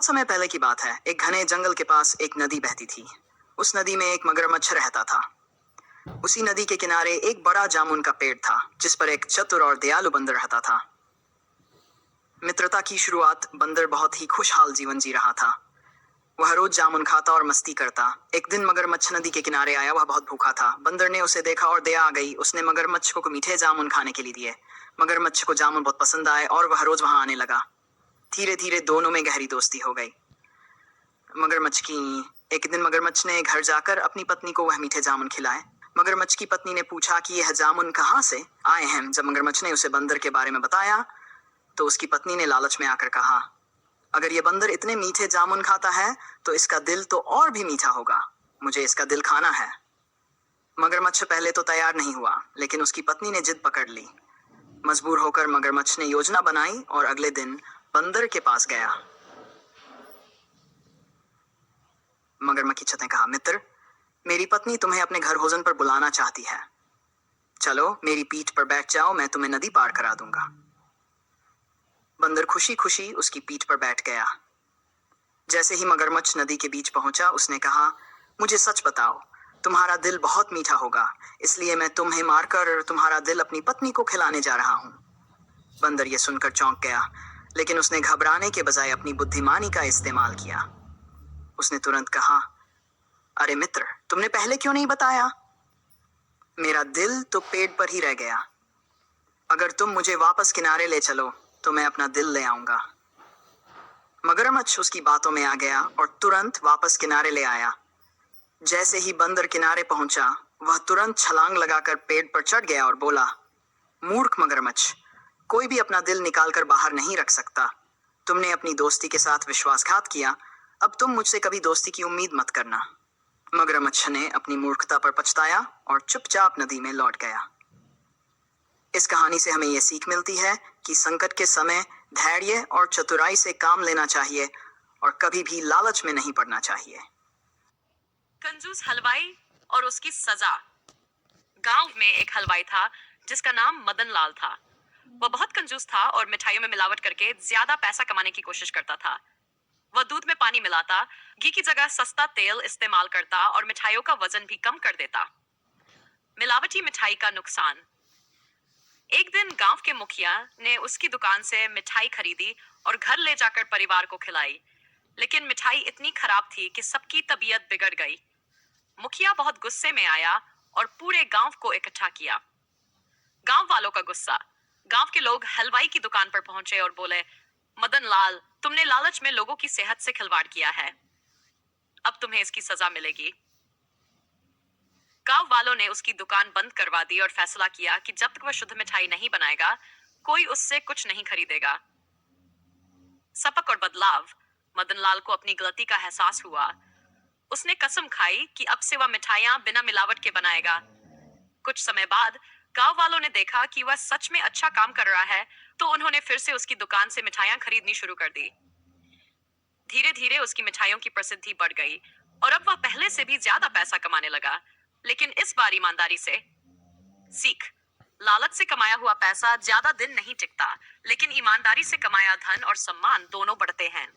बहुत समय पहले की बात है। एक घने जंगल के पास एक नदी बहती थी। उस नदी में एक मगरमच्छ रहता था। उसी नदी के किनारे एक बड़ा जामुन का पेड़ था, जिस पर एक चतुर और दयालु बंदर रहता था। मित्रता की शुरुआत। बंदर बहुत ही खुशहाल जीवन जी रहा था। वह रोज जामुन खाता और मस्ती करता। एक दिन मगरमच्छ नदी के किनारे आया। वह बहुत भूखा था। बंदर ने उसे देखा और दया आ गई। उसने मगरमच्छ को मीठे जामुन खाने के लिए दिए। मगरमच्छ को जामुन बहुत पसंद आए और वह रोज वहां आने लगा। धीरे धीरे दोनों में गहरी दोस्ती हो गई। मगरमच्छ की एक दिन मगरमच्छ ने घर जाकर अपनी पत्नी को वह मीठे जामुन खिलाए। मगरमच्छ की पत्नी ने पूछा कि यह जामुन कहाँ से आए हैं। जब मगरमच्छ ने उसे बंदर के बारे में बताया तो उसकी पत्नी ने लालच में आकर कहा, अगर ये बंदर इतने मीठे जामुन खाता है तो इसका दिल तो और भी मीठा होगा। मुझे इसका दिल खाना है। मगरमच्छ पहले तो तैयार नहीं हुआ, लेकिन उसकी पत्नी ने जिद पकड़ ली। मजबूर होकर मगरमच्छ ने योजना बनाई और अगले दिन बंदर के पास गया। मगरमच्छ ने कहा, मित्र, मेरी पत्नी तुम्हें अपने घर भोजन पर बुलाना चाहती है। चलो मेरी पीठ पर बैठ जाओ, मैं तुम्हें नदी पार करा दूंगा। बंदर खुशी खुशी उसकी पीठ पर बैठ गया। जैसे ही मगरमच्छ नदी के बीच पहुंचा, उसने कहा, मुझे सच बताओ, तुम्हारा दिल बहुत मीठा होगा, इसलिए मैं तुम्हें मारकर तुम्हारा दिल अपनी पत्नी को खिलाने जा रहा हूं। बंदर ये सुनकर चौंक गया, लेकिन उसने घबराने के बजाय अपनी बुद्धिमानी का इस्तेमाल किया। उसने तुरंत कहा, अरे मित्र, तुमने पहले क्यों नहीं बताया? मेरा दिल तो पेड़ पर ही रह गया। अगर तुम मुझे वापस किनारे ले चलो तो मैं अपना दिल ले आऊंगा। मगरमच्छ उसकी बातों में आ गया और तुरंत वापस किनारे ले आया। जैसे ही बंदर किनारे पहुंचा, वह तुरंत छलांग लगाकर पेड़ पर चढ़ गया और बोला, मूर्ख मगरमच्छ, कोई भी अपना दिल निकालकर बाहर नहीं रख सकता। तुमने अपनी दोस्ती के साथ विश्वासघात किया। अब तुम मुझसे कभी दोस्ती की उम्मीद मत करना। मगरमच्छ ने अपनी मूर्खता पर पछताया और चुपचाप नदी में लौट गया। इस कहानी से हमें यह सीख मिलती है कि संकट के समय धैर्य और चतुराई से काम लेना चाहिए और कभी भी लालच में नहीं पड़ना चाहिए। कंजूस हलवाई और उसकी सजा। गांव में एक हलवाई था जिसका नाम मदन लाल था। वह बहुत कंजूस था और मिठाइयों में मिलावट करके ज्यादा पैसा कमाने की कोशिश करता था। वह दूध में पानी मिलाता, घी की जगह सस्ता तेल इस्तेमाल करता और मिठाइयों का वजन भी कम कर देता। मिलावटी मिठाई का नुकसान। एक दिन गांव के मुखिया ने उसकी दुकान से मिठाई खरीदी और घर ले जाकर परिवार को खिलाई, लेकिन मिठाई इतनी खराब थी कि सबकी तबीयत बिगड़ गई। मुखिया बहुत गुस्से में आया और पूरे गांव को इकट्ठा किया। गांव वालों का गुस्सा। गांव के लोग हलवाई की दुकान पर पहुंचे और बोले, मदन लाल, तुमने लालच में लोगों की सेहत से खिलवाड़ किया है। अब तुम्हें इसकी सजा मिलेगी। गांव वालों ने उसकी दुकान बंद करवा दी और फैसला किया कि जब तक वह शुद्ध मिठाई नहीं बनाएगा, कोई उससे कुछ नहीं खरीदेगा। सबक और बदलाव। मदन लाल को अपनी गलती का एहसास हुआ। उसने कसम खाई कि अब से वह मिठाइयां बिना मिलावट के बनाएगा। कुछ समय बाद गांव वालों ने देखा कि वह सच में अच्छा काम कर रहा है, तो उन्होंने फिर से उसकी दुकान से मिठाइयां खरीदनी शुरू कर दी। धीरे धीरे उसकी मिठाइयों की प्रसिद्धि बढ़ गई और अब वह पहले से भी ज्यादा पैसा कमाने लगा, लेकिन इस बार ईमानदारी से। सीख। लालच से कमाया हुआ पैसा ज्यादा दिन नहीं टिकता, लेकिन ईमानदारी से कमाया धन और सम्मान दोनों बढ़ते हैं।